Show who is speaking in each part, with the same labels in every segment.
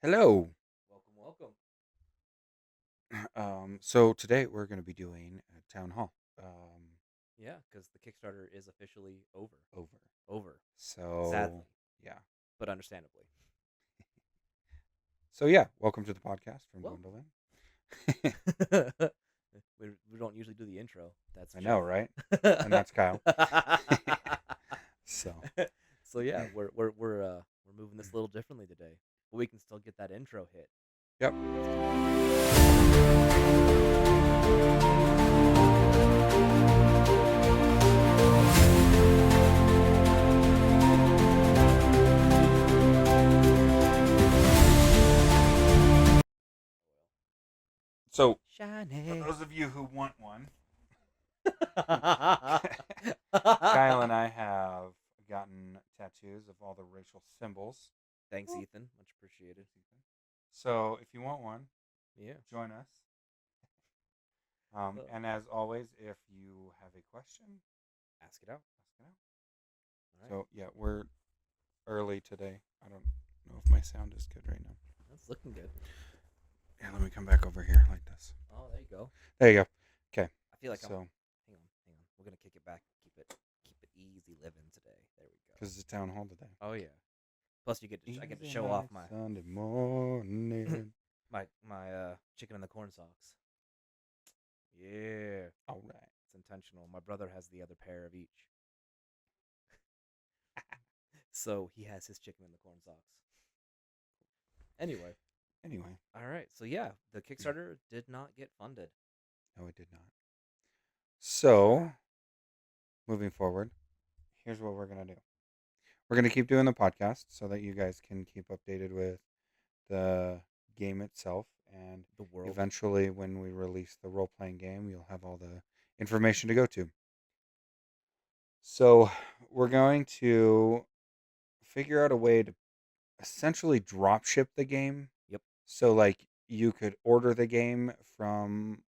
Speaker 1: Hello.
Speaker 2: Welcome, welcome.
Speaker 1: So today we're going to be doing a town hall.
Speaker 2: Yeah, because the Kickstarter is officially over.
Speaker 1: Over.
Speaker 2: Over.
Speaker 1: So
Speaker 2: Sadly,
Speaker 1: yeah.
Speaker 2: but understandably.
Speaker 1: So yeah. Welcome to the podcast from
Speaker 2: Well,
Speaker 1: Gwendolyn.
Speaker 2: we don't usually do the intro. That's
Speaker 1: I know,
Speaker 2: Joey.
Speaker 1: right? And that's Kyle. So
Speaker 2: So yeah, we're moving this a little differently today, but we can still get that intro hit.
Speaker 1: yep.
Speaker 2: Let's do
Speaker 1: So
Speaker 2: it.
Speaker 1: for
Speaker 2: Shiny.
Speaker 1: those of you who want one,
Speaker 2: Thanks,
Speaker 1: Kyle and I have gotten tattoos of all the racial symbols. Well,
Speaker 2: Ethan. Much appreciated.
Speaker 1: so if you want one,
Speaker 2: Yeah.
Speaker 1: join us.
Speaker 2: Well,
Speaker 1: And as always, if you have a question,
Speaker 2: ask it out.
Speaker 1: ask it out.
Speaker 2: All right.
Speaker 1: So yeah, we're early today. I don't know if my sound is good right now.
Speaker 2: That's looking good.
Speaker 1: Yeah, let me come back over here like this.
Speaker 2: Oh, there you go.
Speaker 1: There you go. Okay.
Speaker 2: I feel like I'm.
Speaker 1: So,
Speaker 2: Hang on. We're gonna kick it back. Keep it easy living today. There we go.
Speaker 1: because it's town hall today.
Speaker 2: Oh yeah. Plus, I get to
Speaker 1: Easy
Speaker 2: show off
Speaker 1: like Sunday morning.
Speaker 2: my chicken and the corn socks. Yeah,
Speaker 1: All right.
Speaker 2: it's intentional. My brother has the other pair of each, so he has his chicken and the corn socks. Anyway,
Speaker 1: Anyway,
Speaker 2: all right. So yeah, the Kickstarter did not get funded.
Speaker 1: no, it did not. So, moving forward, here's what we're going to do. We're going to keep doing the podcast so that you guys can keep updated with the game itself. And
Speaker 2: The world.
Speaker 1: eventually, when we release the role playing game, you'll have all the information to go to. So, we're going to figure out a way to essentially drop ship the game.
Speaker 2: Yep.
Speaker 1: So like you could order the game from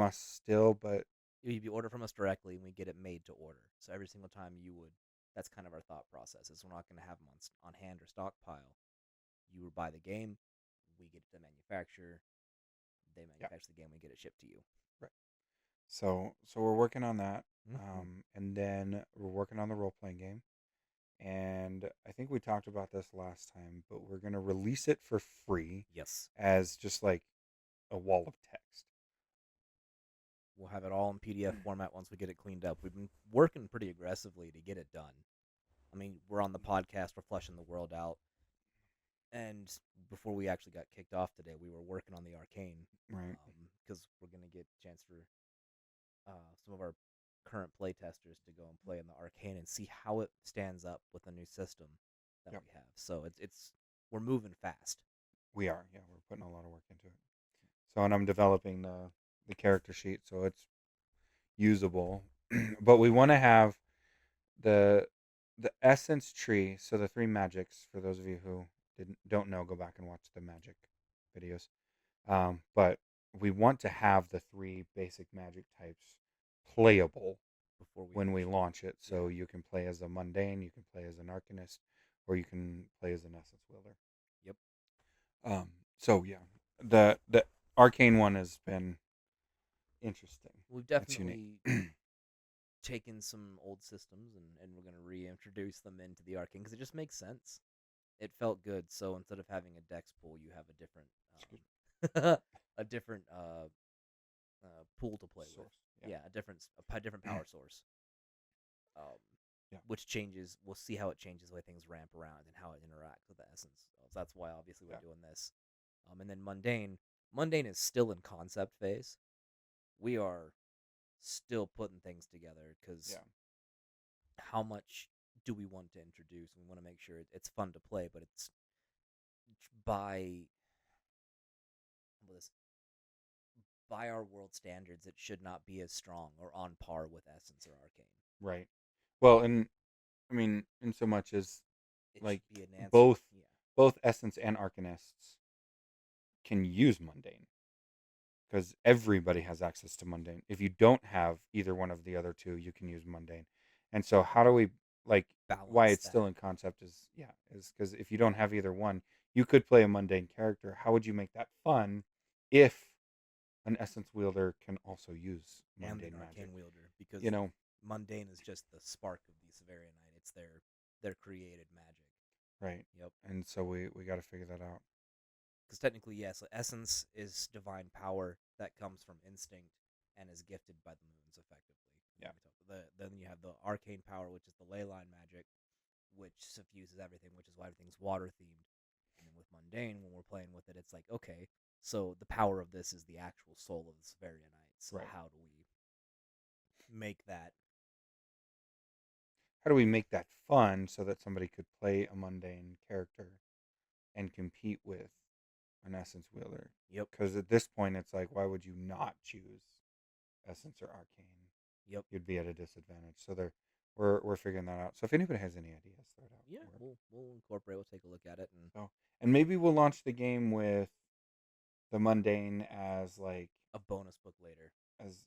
Speaker 1: us still, but
Speaker 2: You order from us directly, and we get it made to order. So every single time you would, that's kind of our thought process. Is we're not going to have them on hand or stockpile. You would buy the game, we get it to manufacture, they
Speaker 1: yeah,
Speaker 2: manufacture the game, we get it shipped to you.
Speaker 1: right. So we're working on that,
Speaker 2: Mm-hmm.
Speaker 1: and then we're working on the role playing game. And I think we talked about this last time, but we're gonna release it for free
Speaker 2: Yes,
Speaker 1: as just like a wall of text.
Speaker 2: we'll have it all in PDF format once we get it cleaned up. We've been working pretty aggressively to get it done. I mean, we're on the podcast, we're fleshing the world out, and before we actually got kicked off today, we were working on the arcane
Speaker 1: Right.
Speaker 2: because we're gonna get a chance for some of our current play testers to go and play in the arcane and see how it stands up with the new system that
Speaker 1: Yep.
Speaker 2: we have. So it's we're moving fast.
Speaker 1: We are. Yeah, we're putting a lot of work into it. So and I'm developing the character sheet so it's usable. But we want to have the the essence tree. So the three magics. For those of you who don't know, go back and watch the magic videos. But we want to have the three basic magic types playable
Speaker 2: Before we
Speaker 1: when we
Speaker 2: officially,
Speaker 1: launch it.
Speaker 2: yeah,
Speaker 1: So you can play as a mundane, you can play as an arcanist, or you can play as an essence wielder.
Speaker 2: yep.
Speaker 1: Um, so yeah, the arcane one has been interesting.
Speaker 2: We've
Speaker 1: It's unique.
Speaker 2: definitely taken some old systems and we're gonna reintroduce them into the arcane because it just makes sense. It felt good. So instead of having a dex pool, you have a different
Speaker 1: Excuse me.
Speaker 2: a different pool to play with.
Speaker 1: Source. Yeah.
Speaker 2: Yeah, a different power source. Um,
Speaker 1: Yeah.
Speaker 2: which changes. We'll see how it changes the way things ramp around and how it interacts with the essence. So that's why obviously we're
Speaker 1: Yeah.
Speaker 2: doing this. And then mundane is still in concept phase. We are still putting things together because
Speaker 1: Yeah.
Speaker 2: how much do we want to introduce? We want to make sure it's fun to play, but it's by this by our world standards, it should not be as strong or on par with Essence or Arcane.
Speaker 1: Right. Well, and I mean, in so much as
Speaker 2: It
Speaker 1: like
Speaker 2: should be an answer.
Speaker 1: both
Speaker 2: Yeah.
Speaker 1: both essence and arcanists can use mundane because everybody has access to mundane. If you don't have either one of the other two, you can use mundane. And so, how do we like why
Speaker 2: balance
Speaker 1: it's still
Speaker 2: that.
Speaker 1: in concept is because if you don't have either one, you could play a mundane character. How would you make that fun if an essence wielder can also use
Speaker 2: And an
Speaker 1: mundane magic?
Speaker 2: arcane wielder, because
Speaker 1: You know,
Speaker 2: mundane is just the spark of the Savarionite. It's their created magic.
Speaker 1: right?
Speaker 2: Yep.
Speaker 1: And so we got to figure that out.
Speaker 2: Because technically, yes, essence is divine power that comes from instinct and is gifted by the moons, effectively.
Speaker 1: Yeah,
Speaker 2: Then you have the arcane power, which is the ley line magic, which suffuses everything, which is why everything's water themed. And then with mundane, when we're playing with it, it's like, okay, so the power of this is the actual soul of the Savarionites. So
Speaker 1: right.
Speaker 2: how do we make that?
Speaker 1: How do we make that fun so that somebody could play a mundane character and compete with an essence wielder?
Speaker 2: Yep,
Speaker 1: Because at this point, it's like, why would you not choose essence or arcane?
Speaker 2: yep,
Speaker 1: You'd be at a disadvantage. So we're figuring that out. So if anybody has any ideas, throw it out.
Speaker 2: yeah. We'll incorporate. We'll take a look at it, and
Speaker 1: So and maybe we'll launch the game with the mundane as like
Speaker 2: a bonus book later.
Speaker 1: as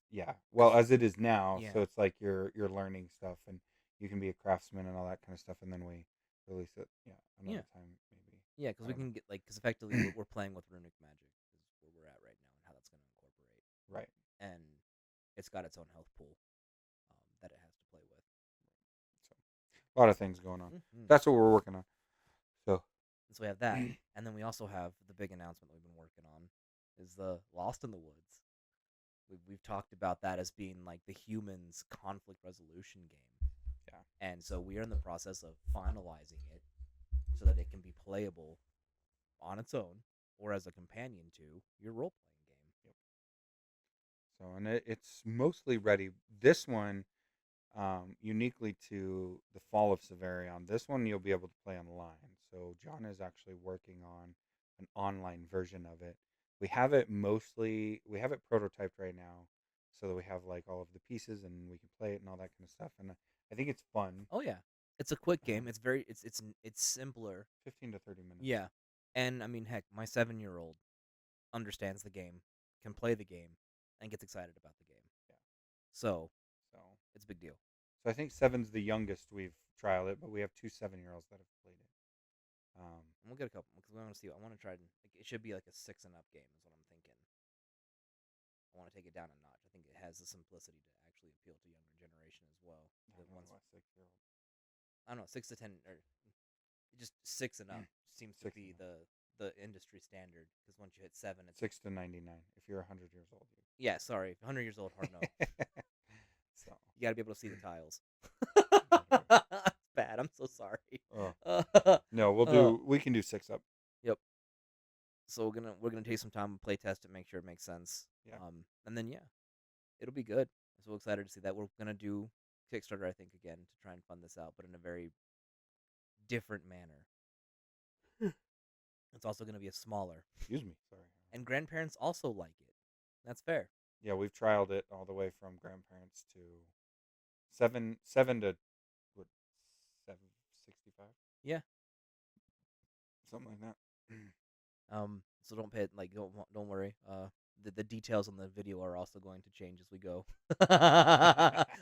Speaker 1: well as it is now.
Speaker 2: Yeah,
Speaker 1: So it's like you're learning stuff and you can be a craftsman and all that kind of stuff. And then we release it
Speaker 2: yeah,
Speaker 1: another time maybe.
Speaker 2: yeah. Because
Speaker 1: I
Speaker 2: we
Speaker 1: don't
Speaker 2: can get because effectively we're playing with runic magic is where we're at right now, and how that's going to incorporate.
Speaker 1: know. Right.
Speaker 2: And it's got its own health pool that it has to play with.
Speaker 1: So a lot of things going on.
Speaker 2: Mm-hmm.
Speaker 1: That's what we're working on. So
Speaker 2: So we have that, and then we also have the big announcement that we've been working on is the Lost in the Woods. We've talked about that as being like the humans' conflict resolution game,
Speaker 1: yeah,
Speaker 2: and so we are in the process of finalizing it so that it can be playable on its own or as a companion to your role playing game.
Speaker 1: yep. So and it's mostly ready. This one uniquely to the Fall of Savarion. This one you'll be able to play online. So John is actually working on an online version of it. We have it prototyped right now, so that we have like all of the pieces and we can play it and all that kind of stuff. And I think it's fun.
Speaker 2: Oh yeah, it's a quick game.
Speaker 1: Um,
Speaker 2: It's simpler.
Speaker 1: 15 to 30 minutes.
Speaker 2: Yeah, and I mean, heck, my 7-year-old understands the game, can play the game, and gets excited about the game.
Speaker 1: Yeah.
Speaker 2: So
Speaker 1: So
Speaker 2: it's a big deal.
Speaker 1: so I think seven's the youngest we've trialed it, but we have two 7-year-olds that have played it.
Speaker 2: And we'll get a couple because we want to see. I want to try to. Like, it should be like a 6 and up game, is what I'm thinking. I want to take it down a notch. I think it has the simplicity to actually appeal to younger generation as well.
Speaker 1: I
Speaker 2: The
Speaker 1: don't know
Speaker 2: ones
Speaker 1: about 6-year-old.
Speaker 2: I don't know, 6 to 10 or just 6 and up seems to
Speaker 1: 6
Speaker 2: be
Speaker 1: and up.
Speaker 2: the industry standard. Because once you hit 7, it's
Speaker 1: 6 to 99. If you're 100 years old,
Speaker 2: yeah. Sorry, 100 years old, hard no.
Speaker 1: so
Speaker 2: You got to be able to see the tiles.
Speaker 1: gotta
Speaker 2: It's bad. I'm so sorry.
Speaker 1: Oh
Speaker 2: Uh,
Speaker 1: no,
Speaker 2: uh,
Speaker 1: we can do 6 up.
Speaker 2: yep. So we're gonna take some time and play test it, make sure it makes sense.
Speaker 1: Yeah.
Speaker 2: And then yeah, it'll be good. I'm so excited to see that. We're gonna do Kickstarter, I think, again to try and fund this out, but in a very different manner. It's also gonna be a smaller,
Speaker 1: Excuse me. Sorry.
Speaker 2: and grandparents also like it. That's fair.
Speaker 1: Yeah, we've trialed it all the way from grandparents to seven to what 765,
Speaker 2: Yeah.
Speaker 1: something like that.
Speaker 2: So don't pay like don't worry. The details on the video are also going to change as we go.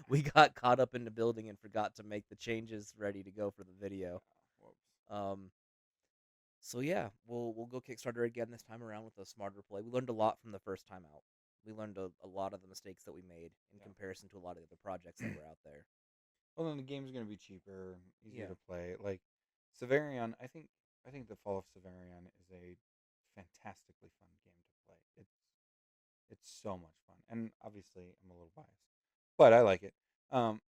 Speaker 2: We got caught up in the building and forgot to make the changes ready to go for the video.
Speaker 1: Whoops.
Speaker 2: Um, so yeah, we'll go Kickstarter again this time around with a smarter play. We learned a lot from the first time out. We learned a lot of the mistakes that we made in
Speaker 1: Yeah.
Speaker 2: comparison to a lot of the other projects that were out there.
Speaker 1: Well, then the game's gonna be cheaper, easier
Speaker 2: Yeah.
Speaker 1: to play. Like Savarion, I think the Fall of Savarion is a fantastically fun game to play. It's so much fun, and obviously I'm a little biased, but I like it. Um,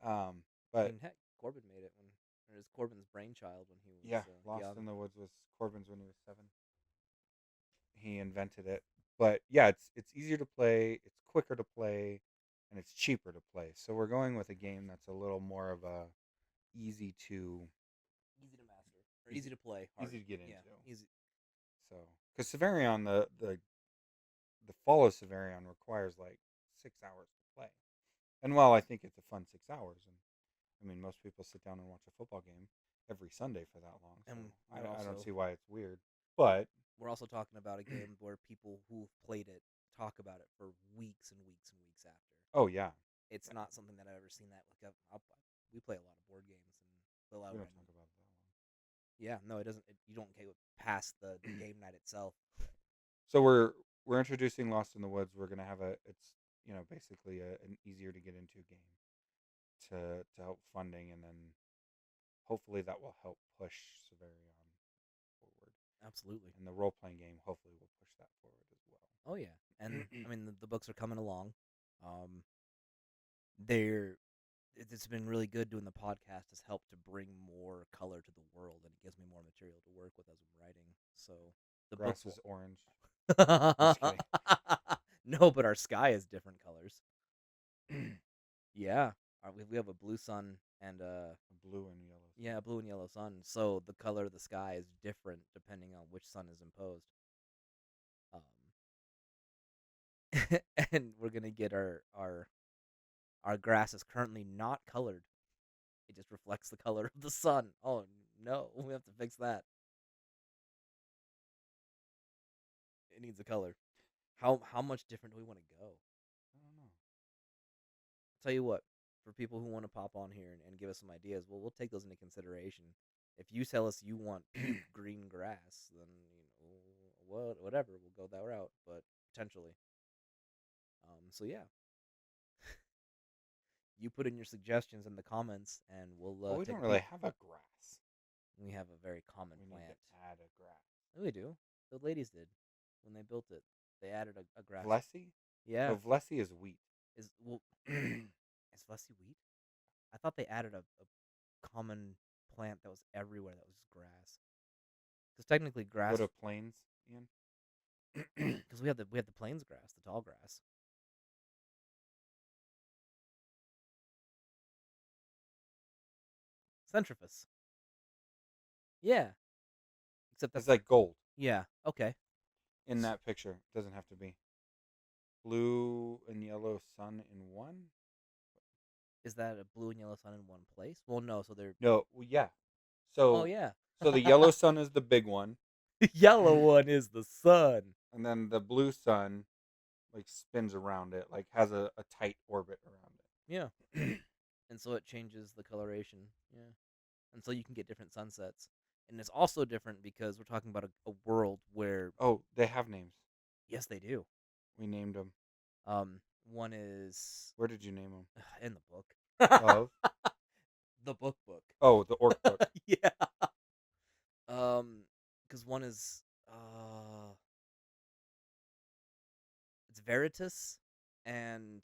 Speaker 2: I
Speaker 1: but
Speaker 2: mean, heck, Corbin made it when it was Corbin's brainchild when he was
Speaker 1: yeah, Lost
Speaker 2: young.
Speaker 1: in the Woods was Corbin's when he was 7. He invented it, but yeah, it's easier to play, it's quicker to play, and it's cheaper to play. So we're going with a game that's a little more of a easy to
Speaker 2: Easy to master or easy to play. Hard.
Speaker 1: easy to get
Speaker 2: Yeah,
Speaker 1: into.
Speaker 2: easy.
Speaker 1: So because Savarion, the Fall of Savarion requires like 6 hours to play. And while I think it's a fun 6 hours, and I mean most people sit down and watch a football game every Sunday for that long, so
Speaker 2: And
Speaker 1: I don't see why it's weird. But
Speaker 2: we're also talking about a game where people who've played it talk about it for weeks and weeks and weeks after.
Speaker 1: oh yeah,
Speaker 2: It's not something that I've ever seen that like we play a lot of board games and play a lot
Speaker 1: We
Speaker 2: of
Speaker 1: don't
Speaker 2: random.
Speaker 1: talk about that one.
Speaker 2: Yeah, no, it doesn't. You don't get past the game night itself.
Speaker 1: So we're introducing Lost in the Woods. We're gonna have it's basically an easier to get into game to help funding, and then hopefully that will help push Savarion forward.
Speaker 2: Absolutely.
Speaker 1: And the role playing game hopefully will push that forward as well.
Speaker 2: Oh yeah, and I mean the books are coming along. Um, they're it's been really good doing the podcast. Has helped to bring more color to the world, and it gives me more material to work with as I'm writing. So the books
Speaker 1: Grass
Speaker 2: will.
Speaker 1: is orange. I'm just kidding.
Speaker 2: No, but our sky is different colors. Yeah, we have a blue sun and
Speaker 1: A blue and yellow
Speaker 2: yeah, blue and yellow sun. So the color of the sky is different depending on which sun is imposed. Um, and we're gonna get our grass is currently not colored. It just reflects the color of the sun. Oh no, we have to fix that. It needs a color. How much different do we want to go?
Speaker 1: I don't know.
Speaker 2: Tell you what, for people who want to pop on here and give us some ideas, we'll take those into consideration. If you tell us you want puke green grass, then whatever, we'll go that route. But potentially, so yeah, you put in your suggestions in the comments, and we'll
Speaker 1: But we
Speaker 2: take
Speaker 1: don't
Speaker 2: a
Speaker 1: really
Speaker 2: peek.
Speaker 1: have a grass.
Speaker 2: We have a very common
Speaker 1: We need
Speaker 2: plant.
Speaker 1: to add a grass.
Speaker 2: Oh, we do. The ladies did when they built it. They added a grass.
Speaker 1: Vlessy?
Speaker 2: Yeah,
Speaker 1: Oh, Vlessy is wheat.
Speaker 2: is well, is Vlessy wheat? I thought they added a common plant that was everywhere that was grass. Because technically,
Speaker 1: Go
Speaker 2: grass.
Speaker 1: to Plains, Ian.
Speaker 2: Because we have the plains grass, the tall grass. Centrifus. Yeah. Except
Speaker 1: It's
Speaker 2: that's
Speaker 1: like gold
Speaker 2: yeah. Okay.
Speaker 1: in that picture. It doesn't have to be blue and yellow sun in one.
Speaker 2: Is that a blue and yellow sun in one place? Well, no. So they're.
Speaker 1: No, well, yeah.
Speaker 2: Oh
Speaker 1: So
Speaker 2: yeah.
Speaker 1: so the yellow sun is the big one,
Speaker 2: The yellow one is the sun.
Speaker 1: and then the blue sun like spins around it, like has a tight orbit around
Speaker 2: Yeah.
Speaker 1: it.
Speaker 2: And so it changes the coloration. Yeah. And so you can get different sunsets. And it's also different because we're talking about a world where
Speaker 1: Oh, they have names.
Speaker 2: yes, they do.
Speaker 1: We named them.
Speaker 2: One is
Speaker 1: Where did you name them?
Speaker 2: in the book.
Speaker 1: Of
Speaker 2: The book.
Speaker 1: oh, the orc book.
Speaker 2: Yeah. Because one is it's Veritas, and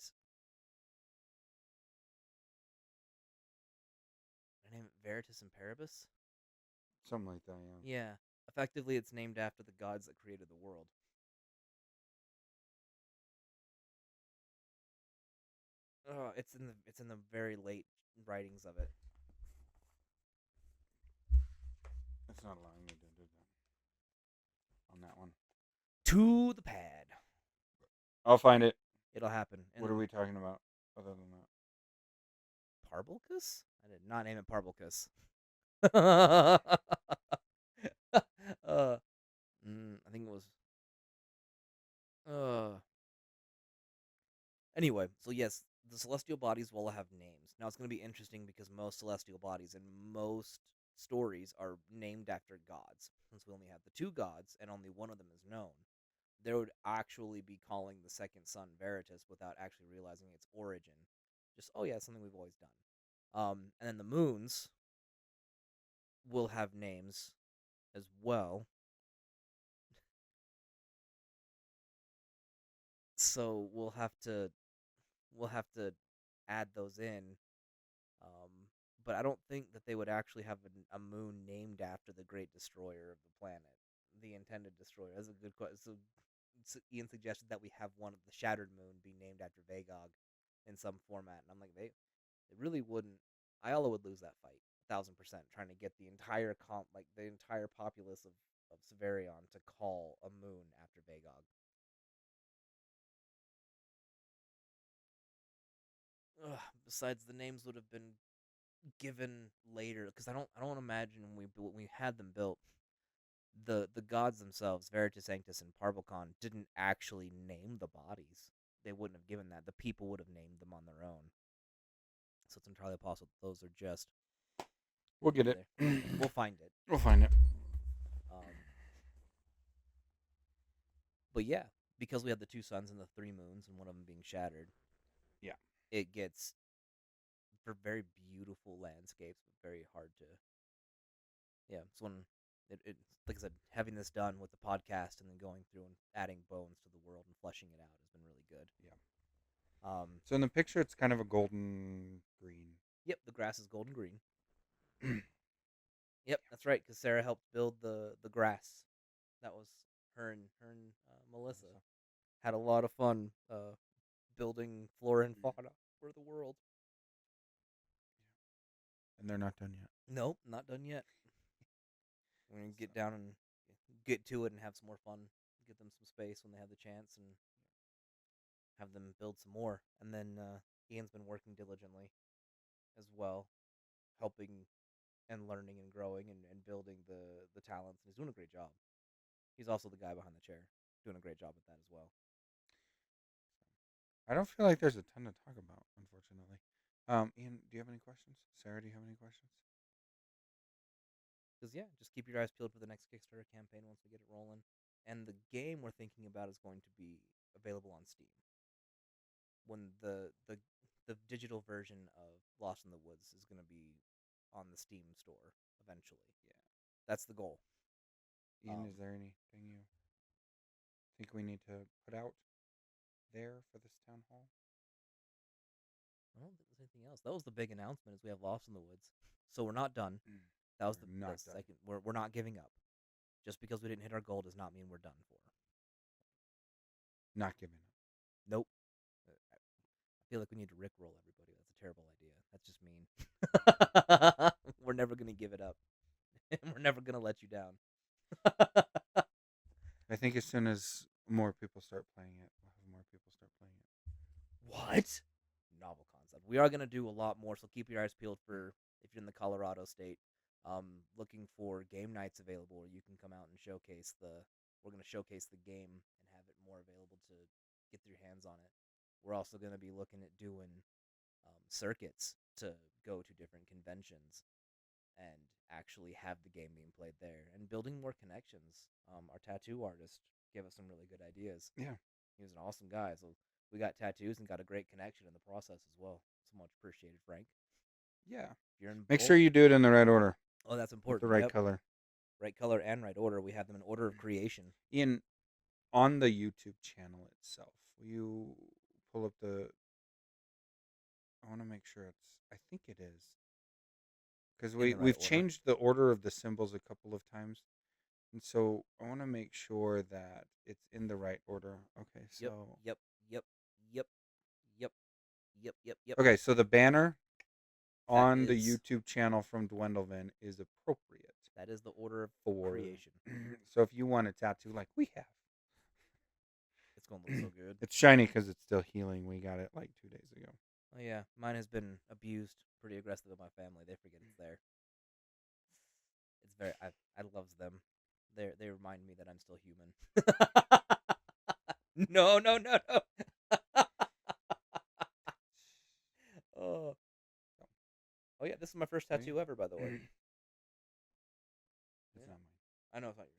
Speaker 2: I name it Veritas and Paribus.
Speaker 1: Something like that, yeah.
Speaker 2: Yeah. Effectively, it's named after the gods that created the world. It's in the very late writings of it.
Speaker 1: It's not allowing me to do that on that one.
Speaker 2: To the pad.
Speaker 1: I'll find it.
Speaker 2: It'll happen. And
Speaker 1: What are we talking about other than that?
Speaker 2: Parbalcus? I did not name it Parbalcus. I think it was. Uh, Anyway, so yes, the celestial bodies will have names. Now it's going to be interesting because most celestial bodies and most stories are named after gods. Since we only have the two gods and only one of them is known, they would actually be calling the second son Veritas without actually realizing its origin. Just oh yeah, it's something we've always done. And then the moons will have names as well. So we'll have to add those in. Um, but I don't think that they would actually have a moon named after the great destroyer of the planet, the intended destroyer. That's a good question. So Ian suggested that we have one of the shattered moon be named after Vagog in some format, and I'm like, they really wouldn't. Ayala would lose that fight 1,000%, trying to get the entire the entire populace of Savarion to call a moon after Vagog. Besides, the names would have been given later because I don't want to imagine when we had them built, the gods themselves, Veritas, Sanctus, and Parvulcan, didn't actually name the bodies. They wouldn't have given that. The people would have named them on their own. So it's entirely possible that those are just
Speaker 1: We'll get it.
Speaker 2: there. We'll find it.
Speaker 1: We'll find it.
Speaker 2: Um, but yeah, because we have the 2 suns and the 3 moons, and one of them being shattered,
Speaker 1: Yeah.
Speaker 2: it gets for very beautiful landscapes, but very hard to. Yeah, it's when it like I said, having this done with the podcast and then going through and adding bones to the world and fleshing it out has been really good.
Speaker 1: Yeah.
Speaker 2: Um,
Speaker 1: So in the picture, it's kind of a golden green.
Speaker 2: yep, the grass is golden green. Yep, that's right, because Sarah helped build the grass. That was her and Melissa had a lot of fun building flora and fauna for the world.
Speaker 1: And they're not done yet.
Speaker 2: Nope, not done yet. We're gonna get down and get to it and have some more fun. Give them some space when they have the chance and have them build some more. And then Ian's been working diligently as well, helping and learning and growing and building the talents. And he's doing a great job. He's also the guy behind the chair, doing a great job at that as well.
Speaker 1: I don't feel like there's a ton to talk about, unfortunately. Ian, do you have any questions? Sarah, do you have any questions?
Speaker 2: Because yeah, just keep your eyes peeled for the next Kickstarter campaign once we get it rolling. And the game we're thinking about is going to be available on Steam. When the digital version of Lost in the Woods is going to be on the Steam store eventually.
Speaker 1: Yeah.
Speaker 2: That's the goal.
Speaker 1: Ian, is there anything you think we need to put out there for this town hall?
Speaker 2: I don't think there's anything else. That was the big announcement is we have Lost in the Woods. So we're not done. That was
Speaker 1: We're not done.
Speaker 2: second. We're not giving up. Just because we didn't hit our goal does not mean we're done for.
Speaker 1: Not giving up.
Speaker 2: Nope. I feel like we need to rickroll everybody. That's a terrible idea. That's just mean. We're never gonna give it up. We're never gonna let you down.
Speaker 1: I think as soon as more people start playing it, we'll have more people start playing it.
Speaker 2: What? Novel concept. We are gonna do a lot more, so keep your eyes peeled for if you're in the Colorado state. Looking for game nights available where you can come out and showcase the. We're gonna showcase the game and have it more available to get your hands on it. We're also gonna be looking at doing circuits to go to different conventions and actually have the game being played there and building more connections. Our tattoo artist gave us some really good ideas.
Speaker 1: Yeah.
Speaker 2: He was an awesome guy. So we got tattoos and got a great connection in the process as well. So much appreciated, Frank.
Speaker 1: Yeah.
Speaker 2: If you're in
Speaker 1: Make sure you do it in the right order.
Speaker 2: Oh, that's
Speaker 1: With
Speaker 2: important.
Speaker 1: the right
Speaker 2: Yep.
Speaker 1: color.
Speaker 2: Right color and right order. We have them in order of creation.
Speaker 1: Ian, on the YouTube channel itself, will you pull up the. I want to make sure it's. I think it is. Because
Speaker 2: In the right
Speaker 1: we've
Speaker 2: order.
Speaker 1: changed the order of the symbols a couple of times. And so I want to make sure that it's in the right order. Okay, so.
Speaker 2: Yep.
Speaker 1: Okay, so the banner on the
Speaker 2: is-
Speaker 1: YouTube channel from Dwendlevan is appropriate
Speaker 2: That is the order of
Speaker 1: for
Speaker 2: creation.
Speaker 1: So if you want a tattoo like we have,
Speaker 2: It's gonna look so good.
Speaker 1: it's shiny because it's still healing. We got it like 2 days ago.
Speaker 2: Oh yeah, mine has been abused pretty aggressively by my family. They forget it's there. It's very. I loves them. They remind me that I'm still human. No. Oh. Oh yeah, this is my first tattoo ever, by the way.
Speaker 1: It's not mine.
Speaker 2: I know it's not yours.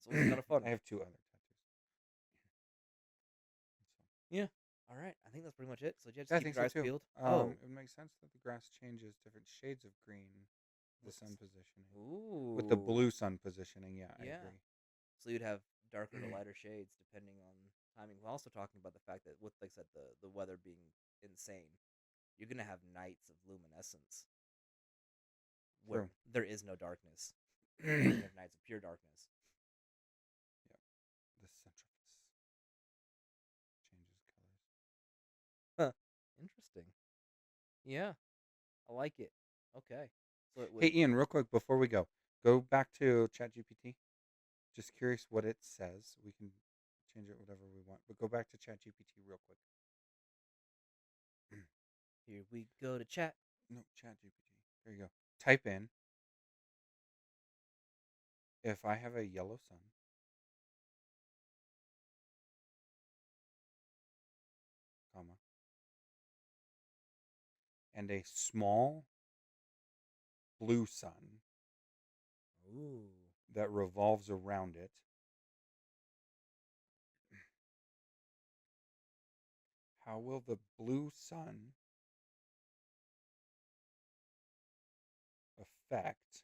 Speaker 2: So it's kind of fun.
Speaker 1: I have 2 other tattoos.
Speaker 2: Yeah. All right. I think that's pretty much it. So yeah, just
Speaker 1: I
Speaker 2: keep
Speaker 1: think
Speaker 2: your
Speaker 1: so
Speaker 2: eyes
Speaker 1: too.
Speaker 2: peeled.
Speaker 1: It makes sense that the grass changes different shades of green. The sun positioning.
Speaker 2: Ooh.
Speaker 1: With the blue sun positioning, yeah, I agree.
Speaker 2: So you'd have darker to lighter shades depending on timing. We're also talking about the fact that with, like I said, the weather being insane, you're gonna have nights of luminescence where
Speaker 1: True.
Speaker 2: there is no darkness. You have nights of pure darkness.
Speaker 1: Yep. The centrifus changes colors.
Speaker 2: Interesting. Yeah, I like it. Okay. So it would.
Speaker 1: Hey Ian, real quick before we go back to ChatGPT. Just curious what it says. We can change it whatever we want, but go back to ChatGPT real quick.
Speaker 2: Here we go to chat.
Speaker 1: No, ChatGPT. There you go. Type in if I have a yellow sun, comma, and a small blue sun
Speaker 2: Ooh.
Speaker 1: that revolves around it. How will the blue sun affect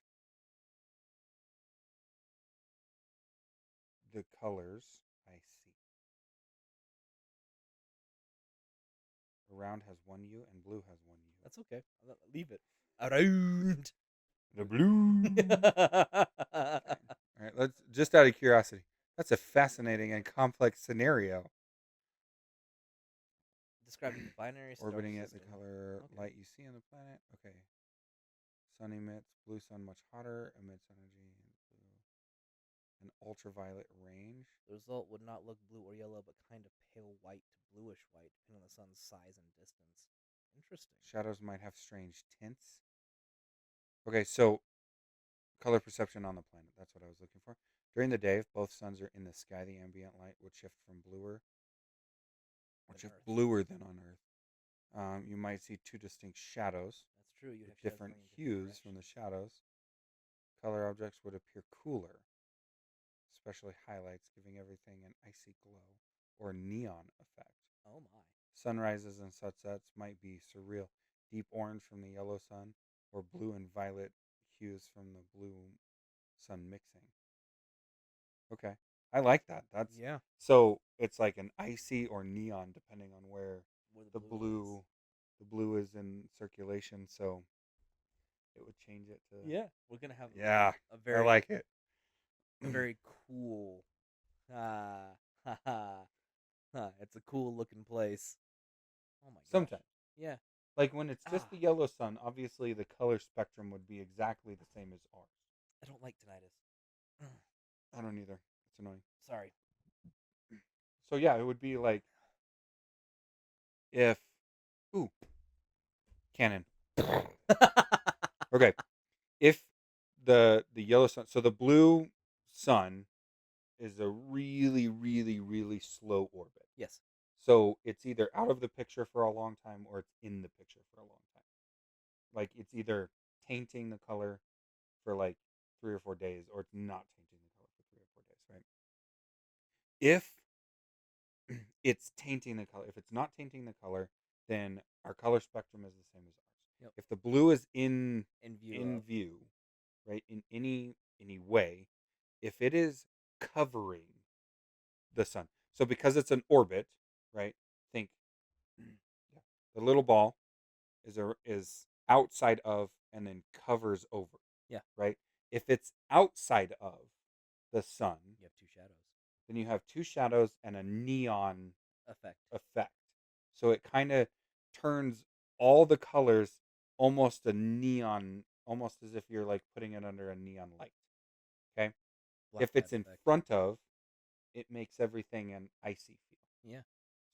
Speaker 1: the colors I see? Around has one U and blue has one U.
Speaker 2: That's okay. Leave it. Around.
Speaker 1: The blue. Okay. All right, let's just out of curiosity. That's a fascinating and complex scenario.
Speaker 2: Describing the binary star
Speaker 1: Orbiting it, the
Speaker 2: system.
Speaker 1: color
Speaker 2: Okay.
Speaker 1: light you see on the planet. Okay. Sun emits, blue sun much hotter, emits energy in blue. An ultraviolet range.
Speaker 2: The result would not look blue or yellow, but kind of pale white to bluish white, depending on the sun's size and distance. Interesting.
Speaker 1: Shadows might have strange tints. Okay, so color perception on the planet. That's what I was looking for. During the day, if both suns are in the sky, the ambient light would shift bluer than on Earth. You might see two distinct shadows
Speaker 2: That's true. You'd
Speaker 1: with
Speaker 2: have shadows
Speaker 1: different
Speaker 2: going in
Speaker 1: hues
Speaker 2: different
Speaker 1: from the
Speaker 2: directions.
Speaker 1: shadows. Color objects would appear cooler, especially highlights, giving everything an icy glow or neon effect.
Speaker 2: Oh my.
Speaker 1: Sunrises and sunsets might be surreal, deep orange from the yellow sun, or blue and violet hues from the blue sun mixing. Okay, I like that. That's
Speaker 2: Yeah.
Speaker 1: so it's like an icy or neon depending on where
Speaker 2: Where
Speaker 1: the
Speaker 2: the blue is.
Speaker 1: blue is in circulation. So it would change it to
Speaker 2: Yeah. We're gonna have
Speaker 1: yeah.
Speaker 2: a
Speaker 1: I
Speaker 2: very
Speaker 1: like it.
Speaker 2: a very cool ha ha. It's a cool looking place. Oh my gosh.
Speaker 1: Sometimes,
Speaker 2: Yeah.
Speaker 1: like when it's just
Speaker 2: Ah.
Speaker 1: the yellow sun, obviously the color spectrum would be exactly the same as ours.
Speaker 2: I don't like tinnitus.
Speaker 1: I don't either. It's annoying.
Speaker 2: Sorry.
Speaker 1: So yeah, it would be like if ooh cannon. Okay, if the yellow sun, so the blue sun is a really really really slow orbit.
Speaker 2: Yes.
Speaker 1: So it's either out of the picture for a long time or it's in the picture for a long time. Like it's either tainting the color for like 3 or 4 days, or it's not tainting the color for 3 or 4 days, right? If it's tainting the color, if it's not tainting the color, then our color spectrum is the same as ours.
Speaker 2: Yep.
Speaker 1: If the blue is
Speaker 2: In view
Speaker 1: in
Speaker 2: of.
Speaker 1: view, right, in any way, if it is covering the sun, so because it's an orbit, right? Think, yeah, the little ball is outside of and then covers over,
Speaker 2: Yeah.
Speaker 1: right? If it's outside of the sun,
Speaker 2: You have two shadows.
Speaker 1: then you have two shadows and a neon
Speaker 2: Effect.
Speaker 1: effect. So it kind of turns all the colors almost a neon, almost as if you're like putting it under a neon light. Okay.
Speaker 2: Black
Speaker 1: If
Speaker 2: light
Speaker 1: it's in
Speaker 2: effect.
Speaker 1: front of, it makes everything an icy feel.
Speaker 2: Yeah.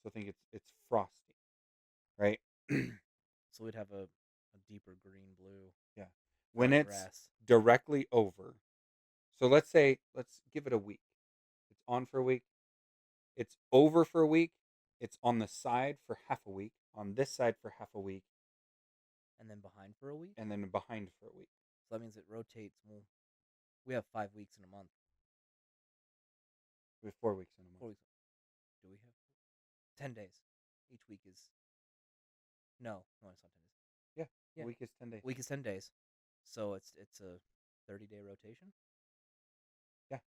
Speaker 1: So I think it's frosty, right?
Speaker 2: So we'd have a deeper green blue
Speaker 1: Yeah.
Speaker 2: for
Speaker 1: When
Speaker 2: our
Speaker 1: it's
Speaker 2: grass.
Speaker 1: directly over, so let's give it a week. It's on for a week. It's over for a week. It's on the side for half a week. On this side for half a week,
Speaker 2: And then behind for a week.
Speaker 1: and then behind for a week.
Speaker 2: So that means it rotates. Well, we have 5 weeks in a month.
Speaker 1: We have 4 weeks in a month.
Speaker 2: 4 weeks. Do we have 10 days? Each week is no, it's not 10 days.
Speaker 1: Yeah,
Speaker 2: Yeah,
Speaker 1: a week is 10 days.
Speaker 2: week is 10 days. So it's a 30-day rotation.
Speaker 1: Yeah.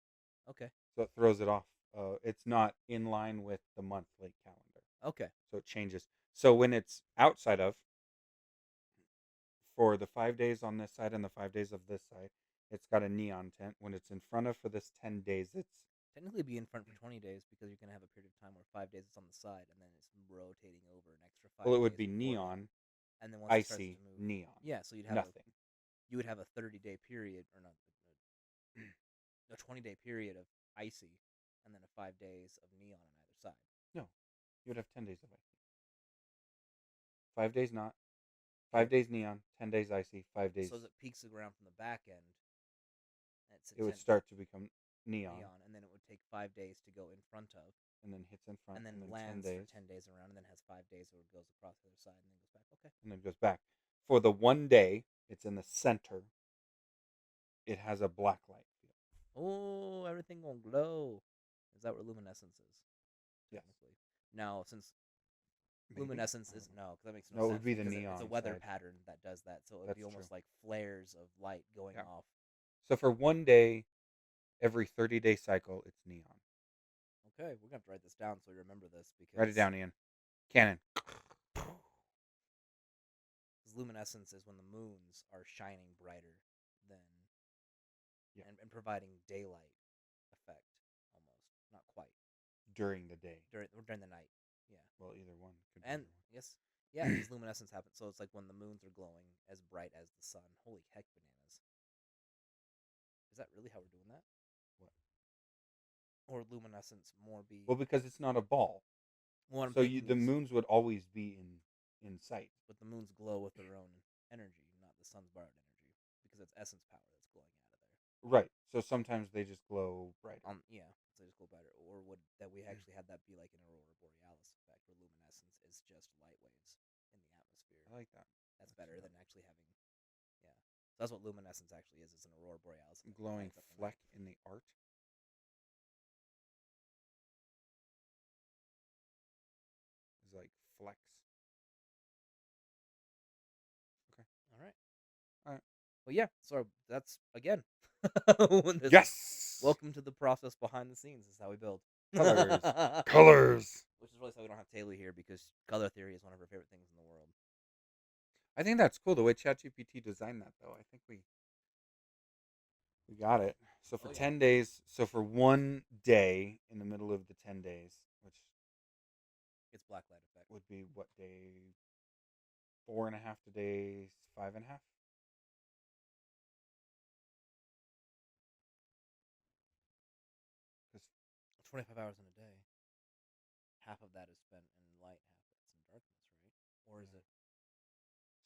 Speaker 2: Okay.
Speaker 1: So it throws it off. It's not in line with the monthly calendar.
Speaker 2: Okay.
Speaker 1: So it changes. So when it's outside of, for the 5 days on this side and the 5 days of this side, it's got a neon tint. When it's in front of for this 10 days, it's
Speaker 2: Technically, be in front for 20 days because you're gonna have a period of time where 5 days it's on the side and then it's rotating over an extra
Speaker 1: well,
Speaker 2: five
Speaker 1: it would
Speaker 2: days
Speaker 1: be
Speaker 2: before then.
Speaker 1: neon,
Speaker 2: And then once it starts to
Speaker 1: icy,
Speaker 2: move,
Speaker 1: neon,
Speaker 2: yeah. So
Speaker 1: nothing.
Speaker 2: you would have a 30-day period or not a 20-day period of icy, and then a 5 days of neon on either side.
Speaker 1: No, you would have 10 days of icy. 5 days not.
Speaker 2: Okay.
Speaker 1: 5 days neon, 10 days icy, 5 days.
Speaker 2: So as it peaks around from the back end,
Speaker 1: It would start to become. neon,
Speaker 2: and then it would take 5 days to go in front of,
Speaker 1: and then hits in front,
Speaker 2: and then
Speaker 1: and then 10
Speaker 2: lands for
Speaker 1: days,
Speaker 2: 10 days around, and then has 5 days where it goes across the other side, and then goes back. Okay.
Speaker 1: and then goes back. For the one day, it's in the center. It has a black light field.
Speaker 2: Oh, everything gonna glow. Is that what luminescence is?
Speaker 1: Yes.
Speaker 2: Technically. Now, since
Speaker 1: Maybe.
Speaker 2: luminescence
Speaker 1: I
Speaker 2: is
Speaker 1: don't know.
Speaker 2: no, because that makes no
Speaker 1: No, it
Speaker 2: sense
Speaker 1: would be the
Speaker 2: because it's a
Speaker 1: neon
Speaker 2: weather
Speaker 1: side.
Speaker 2: pattern that does that. So it would be
Speaker 1: That's true.
Speaker 2: almost like flares of light going
Speaker 1: Yeah.
Speaker 2: off.
Speaker 1: So for one day, every 30-day cycle, it's neon.
Speaker 2: Okay, we're gonna have to write this down so we remember this
Speaker 1: Write it
Speaker 2: because
Speaker 1: down, Ian. Cannon.
Speaker 2: luminescence is when the moons are shining brighter than
Speaker 1: Yeah.
Speaker 2: and providing daylight effect almost. Not quite.
Speaker 1: During the day.
Speaker 2: During the night. Yeah.
Speaker 1: Well, either one. Could be
Speaker 2: And
Speaker 1: either one.
Speaker 2: yes, yeah, because luminescence happens. So it's like when the moons are glowing as bright as the sun. Holy heck, bananas! Is that really how we're doing that?
Speaker 1: What?
Speaker 2: Or luminescence more be?
Speaker 1: Well, because it's not a ball.
Speaker 2: What I'm
Speaker 1: So
Speaker 2: thinking
Speaker 1: the
Speaker 2: is,
Speaker 1: moons would always be in sight.
Speaker 2: but the moons glow with their own energy, not the sun's borrowed energy, because it's essence power that's glowing out of there.
Speaker 1: Right. So sometimes they just glow brighter.
Speaker 2: Yeah, so they just glow brighter. Or would that we actually had that be like an aurora borealis effect, where luminescence is just light waves in the atmosphere?
Speaker 1: I like that.
Speaker 2: That's better than actually having. Yeah, so that's what luminescence actually is. It's an aurora borealis effect.
Speaker 1: Glowing fleck in the art. Is like flex. Okay.
Speaker 2: All right.
Speaker 1: All right.
Speaker 2: Well, yeah. So that's again.
Speaker 1: Yes.
Speaker 2: Welcome to the process behind the scenes. This is how we build.
Speaker 1: Colors. Colors.
Speaker 2: Which is really sad we don't have Taylor here because color theory is one of her favorite things in the world.
Speaker 1: I think that's cool the way ChatGPT designed that, though. I think we got it. So for 10 days, so for one day in the middle of the 10 days, which
Speaker 2: it's blacklight effect,
Speaker 1: would be what, day 4.5 to day 5.5?
Speaker 2: 25 hours in a day. Half of that is spent in light, half that's in darkness, right? Or is it?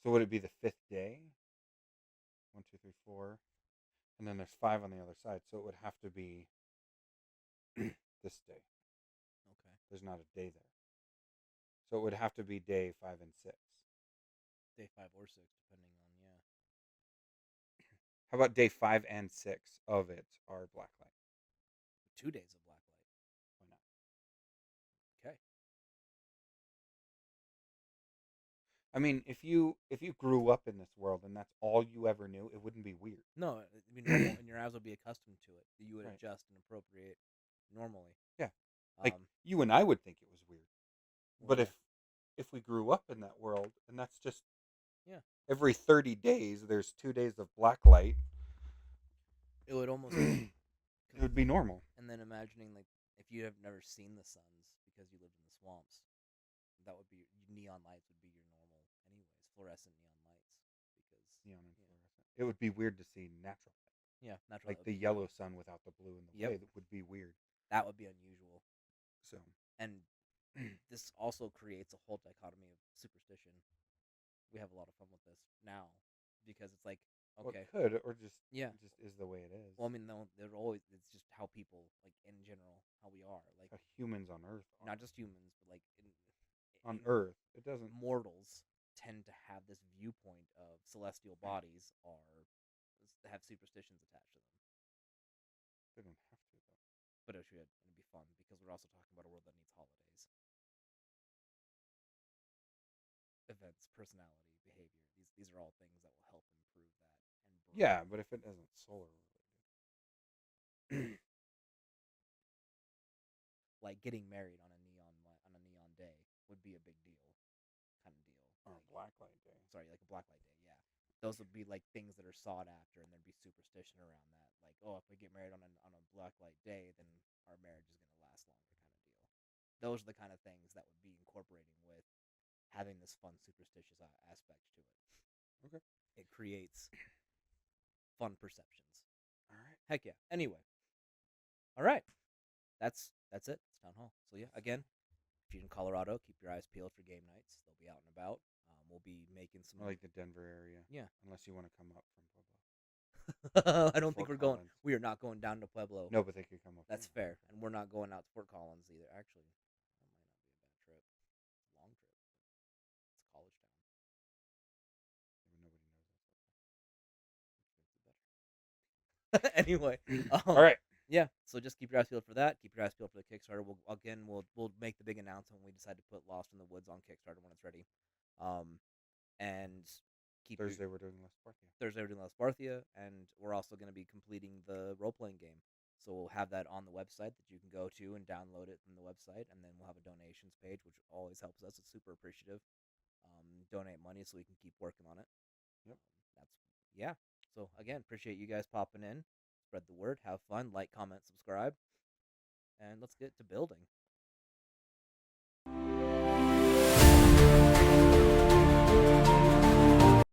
Speaker 1: So would it be the 5th day? 1, 2, 3, 4. And then there's 5 on the other side. So it would have to be this day.
Speaker 2: Okay.
Speaker 1: There's not a day there. So it would have to be day 5 and 6.
Speaker 2: Day 5 or 6, depending on, yeah.
Speaker 1: How about day 5 and 6 of it are blacklight?
Speaker 2: 2 days of blacklight.
Speaker 1: Why not?
Speaker 2: Okay.
Speaker 1: I mean, if you grew up in this world and that's all you ever knew, it wouldn't be weird.
Speaker 2: No, it'd be normal, and your eyes would be accustomed to it. You would
Speaker 1: Right.
Speaker 2: adjust and appropriate normally.
Speaker 1: Yeah. Like you and I would think it was weird.
Speaker 2: Well,
Speaker 1: But
Speaker 2: yeah.
Speaker 1: if we grew up in that world and that's just
Speaker 2: every
Speaker 1: 30 days there's 2 days of blacklight,
Speaker 2: it would almost
Speaker 1: it would be normal.
Speaker 2: And then imagining like if you have never seen the suns because you lived in the swamps, that would be neon lights would be your normal anyways, fluorescent neon lights because
Speaker 1: Neon and fluorescent. It would be weird to see natural light.
Speaker 2: Yeah, natural
Speaker 1: like the yellow sun without the blue in the way. That would be weird.
Speaker 2: That would be unusual.
Speaker 1: So,
Speaker 2: and this also creates a whole dichotomy of superstition. We have a lot of fun with this now because it's like okay,
Speaker 1: well, it could or just just is the way it is.
Speaker 2: Well, I mean, no, there's always it's just how people like in general how we are like
Speaker 1: how humans on Earth are.
Speaker 2: Not just humans, but like
Speaker 1: on Earth, it doesn't.
Speaker 2: Mortals tend to have this viewpoint of celestial bodies have superstitions attached to them.
Speaker 1: They don't have to though.
Speaker 2: But it should. It'd be fun because we're also talking about a world that needs holidays, events, personality, behavior. These are all things that will help improve that.
Speaker 1: Yeah, but if it isn't solar related,
Speaker 2: like getting married on a neon day would be a big deal, kind of deal.
Speaker 1: Or a blacklight day.
Speaker 2: Sorry, like a blacklight day. Yeah, those would be like things that are sought after, and there'd be superstition around that. Like, oh, if we get married on a blacklight day, then our marriage is going to last longer, kind of deal. Those are the kind of things that would be incorporating with having this fun superstitious aspect to it.
Speaker 1: Okay.
Speaker 2: It creates fun perceptions.
Speaker 1: All right.
Speaker 2: Heck yeah. Anyway. All right. That's it. It's Town Hall. So yeah, again, if you're in Colorado, keep your eyes peeled for game nights. They'll be out and about. We'll be making some.
Speaker 1: I like the Denver area.
Speaker 2: Yeah.
Speaker 1: Unless you want to come up from Pueblo.
Speaker 2: I don't think
Speaker 1: Fort
Speaker 2: we're going.
Speaker 1: Collins.
Speaker 2: We are not going down to Pueblo.
Speaker 1: No, but they could come up
Speaker 2: That's
Speaker 1: here.
Speaker 2: fair, and we're not going out to Fort Collins either. Actually, that might not be a bad trip. It's a long trip. It's college town.
Speaker 1: Yeah, but nobody knows
Speaker 2: Anyway,
Speaker 1: us. All right.
Speaker 2: yeah. So just keep your eyes peeled for that. Keep your eyes peeled for the Kickstarter. We'll make the big announcement when we decide to put Lost in the Woods on Kickstarter when it's ready. And keep your,
Speaker 1: Thursday we're doing Less Parthia.
Speaker 2: Thursday we're doing Lost Parthia, and we're also going to be completing the role playing game. So we'll have that on the website that you can go to and download it from the website, and then we'll have a donations page, which always helps us. It's super appreciative. Donate money so we can keep working on it.
Speaker 1: Yep.
Speaker 2: That's yeah. So again, appreciate you guys popping in. Spread the word. Have fun. Like, comment, subscribe, and let's get to building.